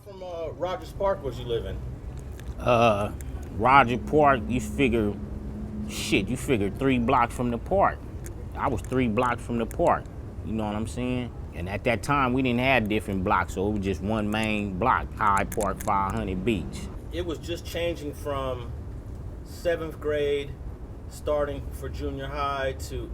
from Rogers Park was you living? Roger Park, you figure 3 blocks from the park. I was 3 blocks from the park, you know what I'm saying? And at that time, we didn't have different blocks, so it was just one main block, Hyde Park 500 Beach. It was just changing from 7th grade, starting for junior high to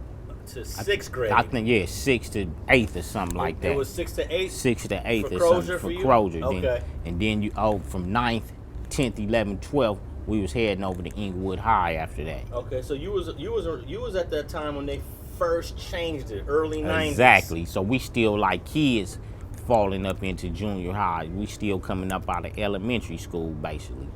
6th grade. I think, yeah, 6th to 8th or something like that. It was 6th to 8th? 6th to 8th for or Crozier something. For Crozier. Okay. And then you, from 9th, 10th, 11th, 12th, we was heading over to Inglewood High after that. Okay, so you was at that time when they first changed it, early 90s. Exactly. So we still like kids falling up into junior high. We still coming up out of elementary school, basically.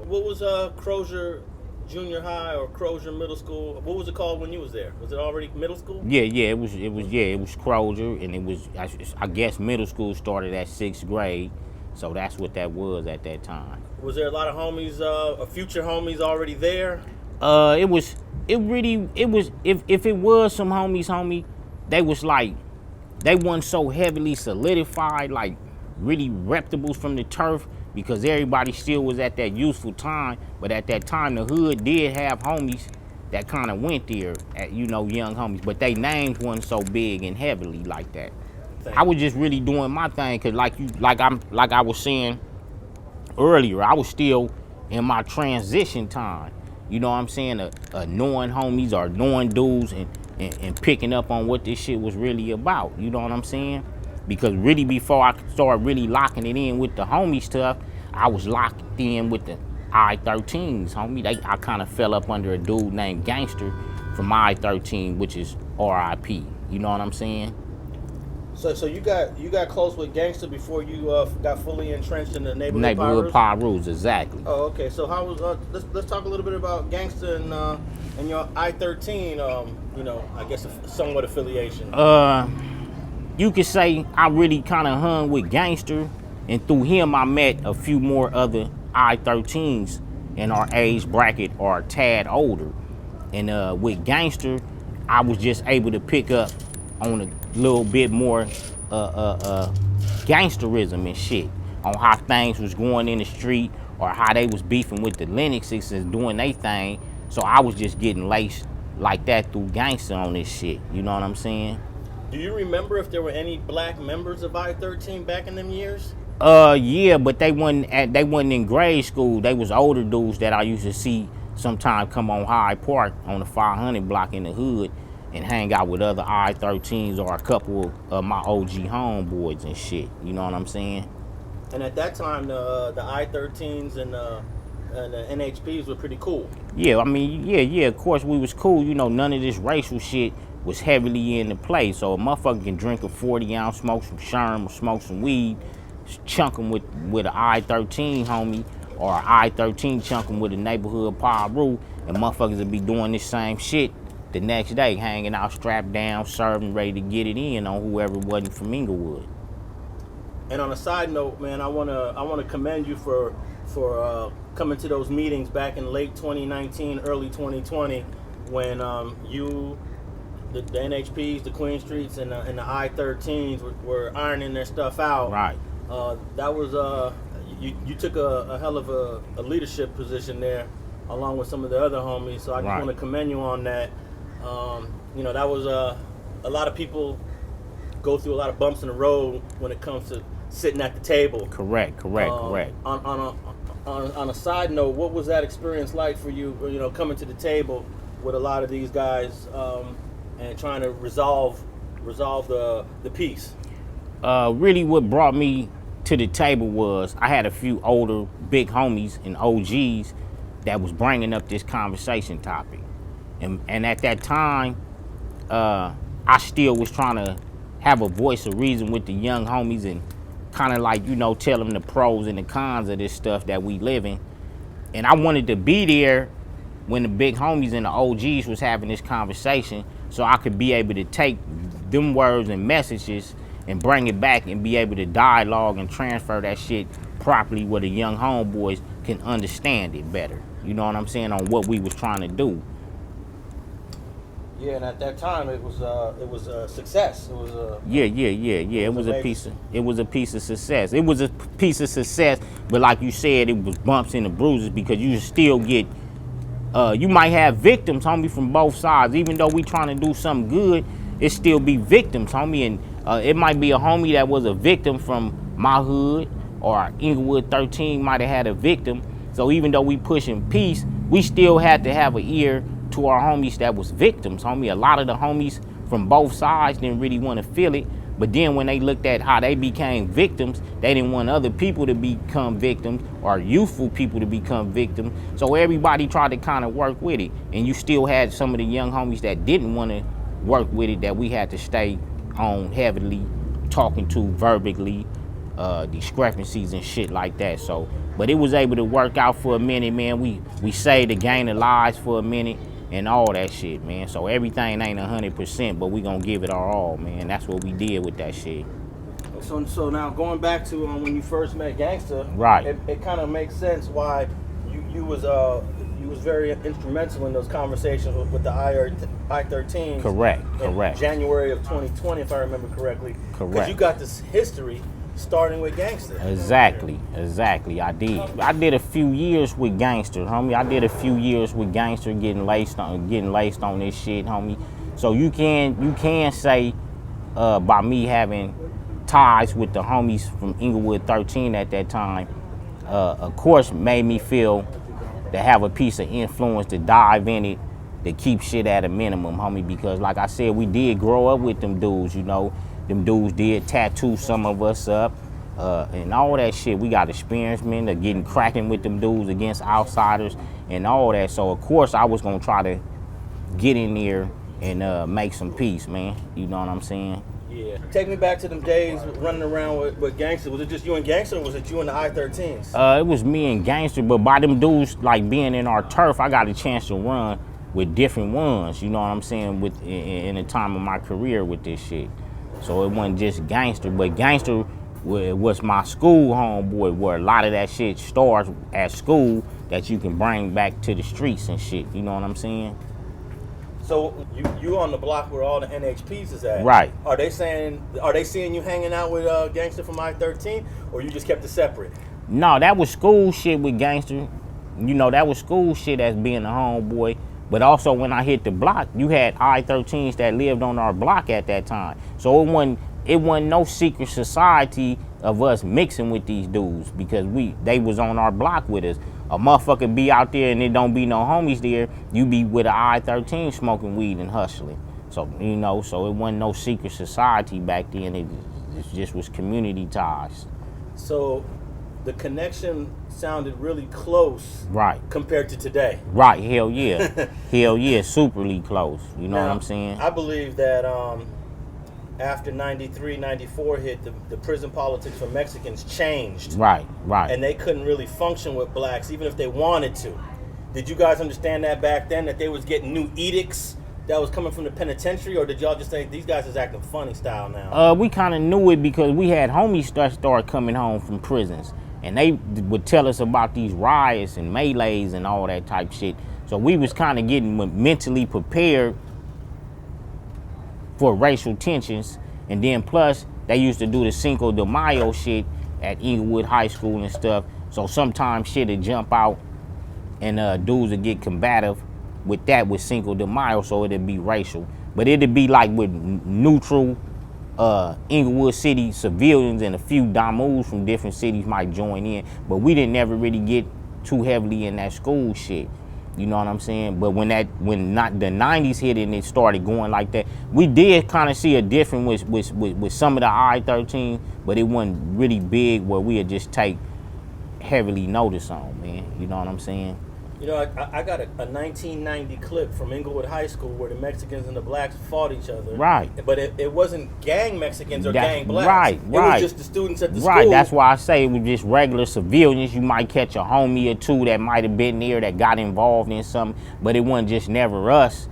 What was Crozier Junior High or Crozier Middle School? What was it called when you was there? Was it already middle school? Yeah, it was Crozier, and it was, I guess middle school started at 6th grade, so that's what that was at that time. Was there a lot of homies, future homies already there? If it was some homies, they was like, they wasn't so heavily solidified, like really reputables from the turf, because everybody still was at that youthful time. But at that time, the hood did have homies that kind of went there, young homies, but they names wasn't so big and heavily like that. I was just really doing my thing, cause like I was saying earlier, I was still in my transition time. You know what I'm saying? Knowing homies or knowing dudes and picking up on what this shit was really about. You know what I'm saying? Because really before I started really locking it in with the homie stuff, I was locked in with the I-13s, homie. I kind of fell up under a dude named Gangster from I-13, which is R.I.P. You know what I'm saying? So you got close with Gangster before you got fully entrenched in the Neighborhood Pirus, exactly. Oh, okay. So how was let's talk a little bit about Gangster and your I-13 I guess somewhat affiliation. You could say I really kind of hung with Gangster, and through him I met a few more other I-13s in our age bracket or a tad older. And with Gangster, I was just able to pick up on a little bit more gangsterism and shit, on how things was going in the street or how they was beefing with the Lennoxes and doing their thing. So I was just getting laced like that through Gangster on this shit. You know what I'm saying? Do you remember if there were any black members of I-13 back in them years? Yeah, but they wasn't in grade school. They was older dudes that I used to see sometime come on Hyde Park on the 500 block in the hood and hang out with other I-13s or a couple of my OG homeboys and shit. You know what I'm saying? And at that time, the I-13s and the NHPs were pretty cool. Yeah, I mean, yeah, of course we was cool. You know, none of this racial shit was heavily in the play. So a motherfucker can drink a 40 ounce, smoke some sherm, or smoke some weed, chunk them with an I-13 homie, or an I-13 chunk them with a Neighborhood Piru, and motherfuckers will be doing this same shit the next day, hanging out strapped down, serving, ready to get it in on whoever wasn't from Inglewood. And on a side note, man, I wanna commend you for coming to those meetings back in late 2019, early 2020, when the NHPs, the Queen Streets, and the I-13s were ironing their stuff out. Right. That was you took a hell of a leadership position there, along with some of the other homies. So I just want to commend you on that. That was a lot of people go through a lot of bumps in the road when it comes to sitting at the table. Correct. On a side note, what was that experience like for you? Coming to the table with a lot of these guys and trying to resolve the peace. Really, what brought me to the table was I had a few older big homies and OGs that was bringing up this conversation topic, and at that time, I still was trying to have a voice of reason with the young homies and kind of like, tell them the pros and the cons of this stuff that we live in. And I wanted to be there when the big homies and the OGs was having this conversation, so I could be able to take them words and messages and bring it back and be able to dialogue and transfer that shit properly where the young homeboys can understand it better. You know what I'm saying, on what we was trying to do. Yeah, and at that time it was a success. It was a Yeah. It was a piece of success. It was a piece of success, but like you said, it was bumps and bruises because you still get. You might have victims, homie, from both sides. Even though we trying to do something good, it still be victims, homie. And it might be a homie that was a victim from my hood, or Inglewood 13 might have had a victim. So even though we pushing peace, we still had to have an ear to our homies that was victims, homie. A lot of the homies from both sides didn't really want to feel it. But then when they looked at how they became victims, they didn't want other people to become victims or youthful people to become victims. So everybody tried to kind of work with it. And you still had some of the young homies that didn't want to work with it, that we had to stay on heavily, talking to verbally, discrepancies and shit like that. So, but it was able to work out for a minute, man. We saved the gain of lives for a minute and all that shit, man. So everything ain't 100%, but we gonna give it our all, man. That's what we did with that shit. So now going back to when you first met Gangster, right? It kind of makes sense why you was very instrumental in those conversations with the I-13. Correct. In January of 2020, if I remember correctly. Correct. Because you got this history starting with Gangster. Exactly. I did a few years with Gangster, homie. I did a few years with Gangster, getting laced on this shit, homie. So you can say by me having ties with the homies from Inglewood 13 at that time, of course, made me feel to have a piece of influence to dive in it, to keep shit at a minimum, homie. Because like I said, we did grow up with them dudes, you know. Them dudes did tattoo some of us up and all that shit. We got experience, man, of getting cracking with them dudes against outsiders and all that. So, of course, I was going to try to get in there and make some peace, man. You know what I'm saying? Yeah. Take me back to them days running around with Gangster. Was it just you and Gangster, or was it you and the I-13s? It was me and Gangster, but by them dudes, like, being in our turf, I got a chance to run with different ones, you know what I'm saying, in the time of my career with this shit. So it wasn't just Gangster, but Gangster was my school homeboy, where a lot of that shit starts at school that you can bring back to the streets and shit. You know what I'm saying? So you on the block where all the NHPs is at? Right. Are they seeing you hanging out with Gangster from I-13, or you just kept it separate? No, that was school shit with Gangster. You know, that was school shit as being a homeboy. But also when I hit the block, you had I-13s that lived on our block at that time. So it wasn't no secret society of us mixing with these dudes, because they was on our block with us. A motherfucker be out there and there don't be no homies there, you be with an I-13 smoking weed and hustling. So, you know, so it wasn't no secret society back then. It just was community ties. So the connection sounded really close, right, compared to today. Right, hell yeah. Hell yeah, superly close. You know what I'm saying? I believe that after 93, 94 hit, the prison politics for Mexicans changed. Right. And they couldn't really function with blacks, even if they wanted to. Did you guys understand that back then, that they was getting new edicts that was coming from the penitentiary, or did y'all just think these guys is acting funny style now? We kind of knew it because we had homies that started coming home from prisons, and they would tell us about these riots and melees and all that type shit. So we was kind of getting mentally prepared for racial tensions. And then plus, they used to do the Cinco de Mayo shit at Inglewood High School and stuff. So sometimes shit would jump out and dudes would get combative with that with Cinco de Mayo, so it'd be racial. But it'd be like with neutral Inglewood City civilians, and a few damus from different cities might join in. But we didn't ever really get too heavily in that school shit. You know what I'm saying? But when the 90s hit and it started going like that, we did kind of see a difference with some of the I-13, but it wasn't really big where we would just take heavily notice on, man. You know what I'm saying? You know, I got a 1990 clip from Inglewood High School where the Mexicans and the blacks fought each other. Right. But it wasn't gang Mexicans or gang blacks. Right. It was just the students at the school. Right, that's why I say it was just regular civilians. You might catch a homie or two that might have been there that got involved in something, but it wasn't just never us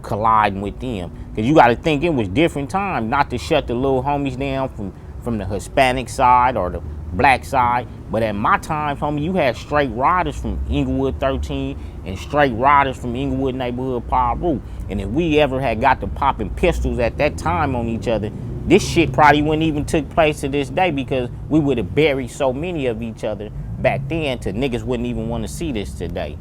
colliding with them. Because you got to think it was different times, not to shut the little homies down from the Hispanic side or the black side. But at my time, homie, you had straight riders from Inglewood 13 and straight riders from Inglewood Neighborhood Piru. And if we ever had got to popping pistols at that time on each other, this shit probably wouldn't even took place to this day, because we would have buried so many of each other back then to niggas wouldn't even want to see this today.